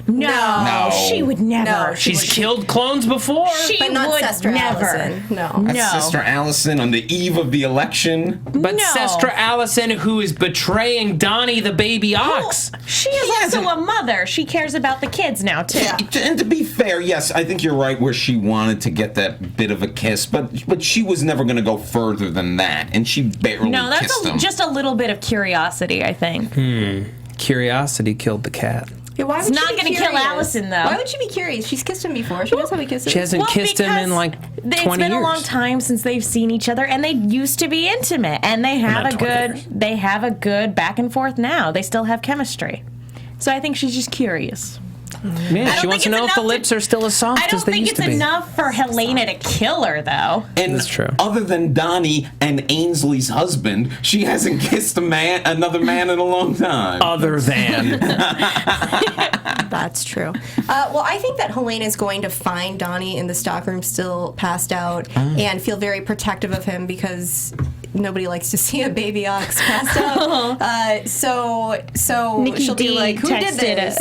No. She would never. No, She's killed clones before. She would Sister never. Allison. No. That's Sister Allison on the eve of the election. But No. Sister Allison, who is betraying Donnie the baby ox. She is also a mother. She cares about the kids now, too. And to be fair, yes, I think you're right where she wanted to get that bit of a kiss, but she was never going to go further than that, and she barely kissed him. Just a little bit of curiosity, I think. Curiosity killed the cat. Yeah, why would It's she not be going to kill Allison, though. Why would she be curious? She's kissed him before. She knows how he kisses. She hasn't kissed him in like 20 years. It's been a long time since they've seen each other, and they used to be intimate, and they have a good back and forth now. They still have chemistry. So I think she's just curious. Yeah, she wants to know if the lips are still as soft as they used to be. I don't think it's enough for Helena to kill her, though. And that's true. Other than Donnie and Ainsley's husband, she hasn't kissed another man in a long time. Other than. That's true. Well, I think that Helena is going to find Donnie in the stockroom still passed out and feel very protective of him because nobody likes to see a baby ox passed out. So Nikki she'll D be like, who did this?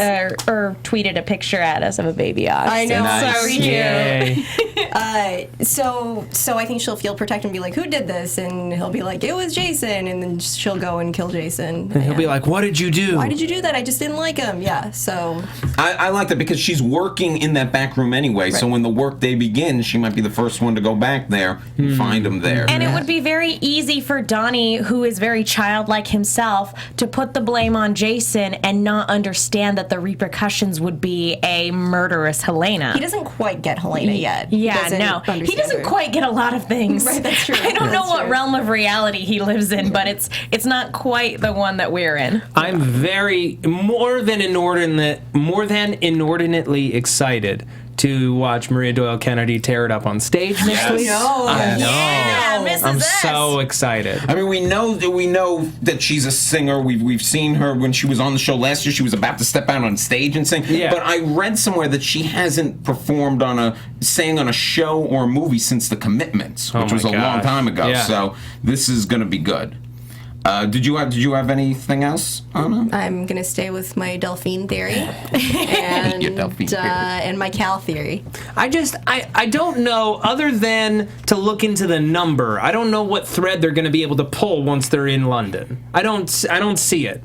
Or tweeted a picture at us of a baby ox. I know, Nice. so cute. Yay. So I think she'll feel protected and be like, who did this? And he'll be like, it was Jason. And then she'll go and kill Jason. And he'll be like, what did you do? why did you do that? I just didn't like him. Yeah, so. I like that because she's working in that back room anyway, so when the work day begins, she might be the first one to go back there and find him there. And it would be very easy easy for Donnie, who is very childlike himself, to put the blame on Jason and not understand that the repercussions would be a murderous Helena. He doesn't quite get Helena yet. Yeah, no. He doesn't quite get a lot of things. Right, that's true. I don't know That's what true. realm of reality he lives in, but it's not quite the one that we're in. I'm more than inordinately excited to watch Maria Doyle Kennedy tear it up on stage next week. I know. Yeah, Mrs. I'm S. so excited. I mean, we know that she's a singer. We've seen her when she was on the show last year. She was about to step out on stage and sing. Yeah. But I read somewhere that she hasn't performed sang on a show or a movie since The Commitments, which was a long time ago. Yeah. So this is going to be good. Did you have anything else, Anna? I'm gonna stay with my Delphine theory and Your Delphine theory. And my Cal theory. I don't know, other than to look into the number. I don't know what thread they're going to be able to pull once they're in London. I don't see it.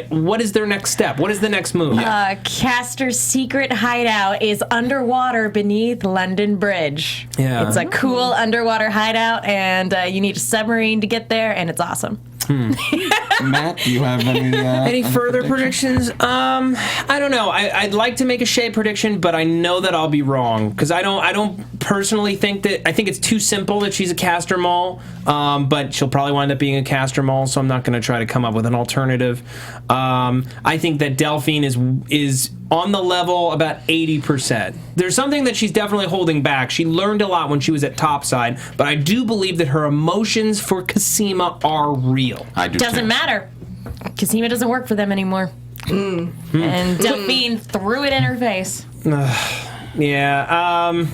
What is their next step? What is the next move? Castor's secret hideout is underwater beneath London Bridge. Yeah. It's a cool underwater hideout, and you need a submarine to get there, and it's awesome. Matt, do you have any further predictions? I don't know. I'd like to make a shade prediction, but I know that I'll be wrong because I don't personally think that. I think it's too simple that she's a Castor mole, but she'll probably wind up being a Castor mole, so I'm not going to try to come up with an alternative. I think that Delphine is on the level about 80%. There's something that she's definitely holding back. She learned a lot when she was at Topside, but I do believe that her emotions for Cosima are real. I do Doesn't too. matter. Cosima doesn't work for them anymore. And Delphine threw it in her face. Yeah.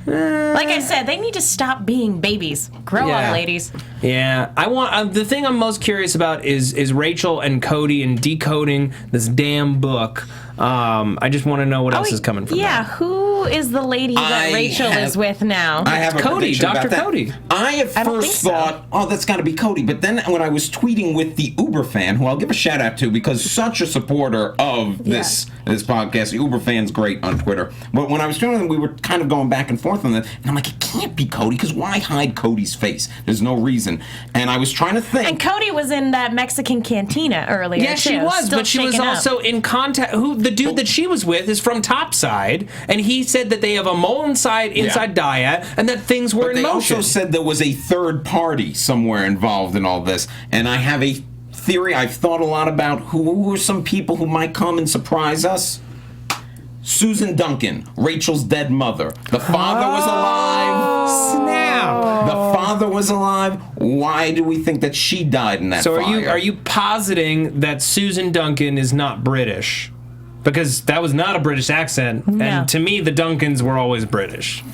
Like I said, they need to stop being babies. Grow up, ladies. Yeah, I want. The thing I'm most curious about is Rachel and Cody and decoding this damn book. I just want to know what else is coming from that. Who is the lady that Rachel is with now? I have a Cody, prediction about Dr. that. Cody. I at don't think first so. thought, oh, that's got to be Cody. But then when I was tweeting with the Uber fan, who I'll give a shout out to because such a supporter of this podcast, the Uber fan's great on Twitter. But when I was doing it, we were kind of going back and forth on that, and I'm like, it can't be Cody because why hide Cody's face? There's no reason. And I was trying to think. And Cody was in that Mexican cantina earlier. Yeah, she too, was, still but she was shaken up. also in contact. The dude that she was with is from Topside, and he said that they have a mole inside Dyad, and that things were But in they motion. also said there was a third party somewhere involved in all this. And I have a theory I've thought a lot about who are some people who might come and surprise us. Susan Duncan, Rachel's dead mother. The father was alive. Snap. The father was alive. Why do we think that she died in that So fire? are you positing that Susan Duncan is not British? Because that was not a British accent, No. and to me, the Duncans were always British.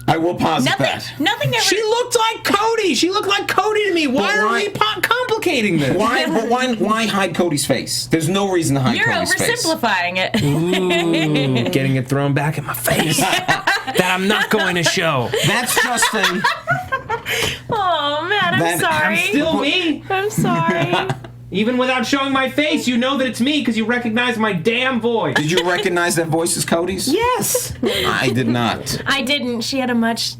I will posit that. Nothing ever. She looked like Cody. She looked like Cody to me. Why But are why- we complicating this? Why hide Cody's face? There's no reason to hide You're Cody's face. oversimplifying it. Ooh, getting it thrown back in my face that I'm not going to show. That's just a... Oh man, I'm That- sorry. I'm still me. I'm sorry. Even without showing my face, you know that it's me because you recognize my damn voice. Did you recognize that voice as Cody's? Yes. I did not. I didn't. She had a much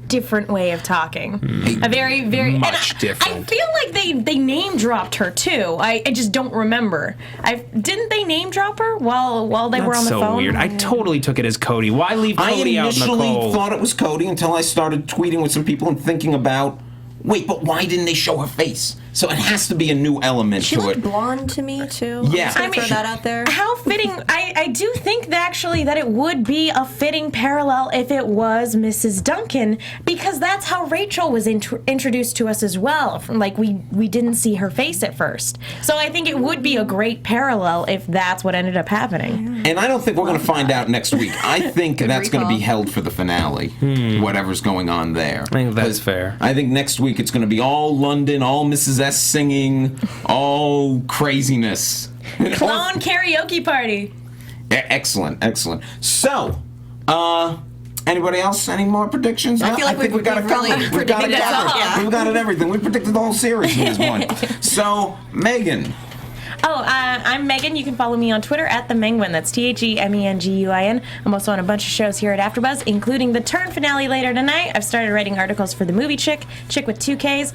different way of talking. A very, very Much and different. I feel like they name dropped her too. I just don't remember. Didn't they name drop her while they were on That's the so phone? weird. I totally took it as Cody. Why leave I Cody out in the initially cold? thought it was Cody until I started tweeting with some people and thinking about, wait, but why didn't they show her face? So it has to be a new element She to looked it. blonde to me too. Yeah. I'm just gonna throw that out there. How fitting. I do think that actually that it would be a fitting parallel if it was Mrs. Duncan, because that's how Rachel was introduced to us as well. Like we didn't see her face at first. So I think it would be a great parallel if that's what ended up happening. And I don't think we're going to find out next week. I think that's going to be held for the finale, whatever's going on there. I think that's 'Cause fair. I think next week it's going to be all London, all Mrs. S singing, all craziness. Clone karaoke party. Excellent, excellent. So, anybody else? Any more predictions? I feel like I think we've got it really covered. We've got it predicted covered. all, yeah. We've got it everything. We predicted the whole series in this one. So, Megan, I'm Megan. You can follow me on Twitter at @TheMenguin. That's TheMenguin. I'm also on a bunch of shows here at AfterBuzz, including the Turn finale later tonight. I've started writing articles for the movie Chick with 2 Ks.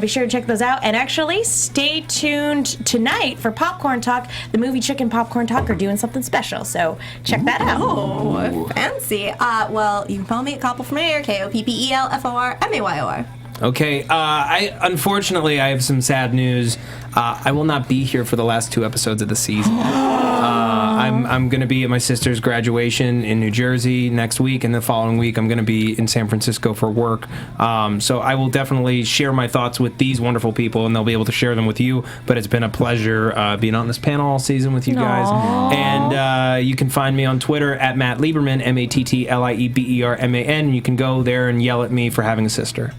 Be sure to check those out. And actually, stay tuned tonight for Popcorn Talk. The movie Chick and Popcorn Talk are doing something special, so check that out. Oh, fancy. Well, you can follow me at Koppel from Air, KOPPELFORMAYOR. Okay, unfortunately, I have some sad news. I will not be here for the last 2 episodes of the season. I'm going to be at my sister's graduation in New Jersey next week, and the following week I'm going to be in San Francisco for work. So I will definitely share my thoughts with these wonderful people, and they'll be able to share them with you. But it's been a pleasure being on this panel all season with you guys. Aww. And you can find me on Twitter at Matt Lieberman, MATTLIEBERMAN. You can go there and yell at me for having a sister.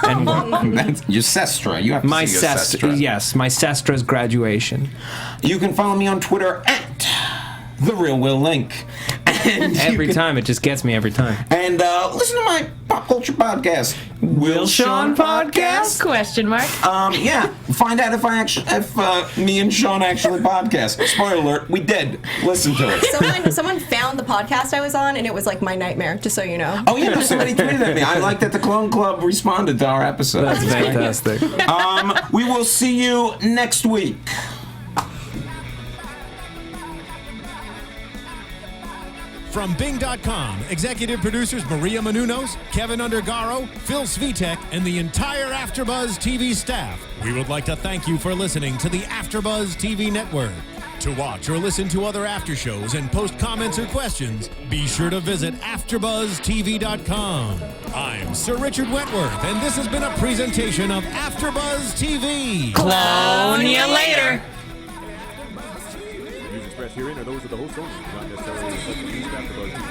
And That's your sestra. You have to my see your sestra. Yes, my sestra's graduation. You can follow me on Twitter at The Real Will Link. And Every time, it just gets me every time. And listen to my pop culture podcast, Will Sean Podcast? Question mark. Yeah, find out if me and Sean actually podcast. Spoiler alert, we did. Listen to it. Someone found the podcast I was on, and it was like my nightmare, just so you know. Oh yeah, no, somebody tweeted at me. I like that the Clone Club responded to our episode. That's fantastic. We will see you next week. From Bing.com, executive producers Maria Menounos, Kevin Undergaro, Phil Svitek, and the entire AfterBuzz TV staff, we would like to thank you for listening to the AfterBuzz TV network. To watch or listen to other after shows and post comments or questions, be sure to visit AfterBuzzTV.com. I'm Sir Richard Wentworth, and this has been a presentation of AfterBuzz TV. Clone you later. Views expressed herein are those of the host only, not necessarily reflecting the views of AfterBuzz TV.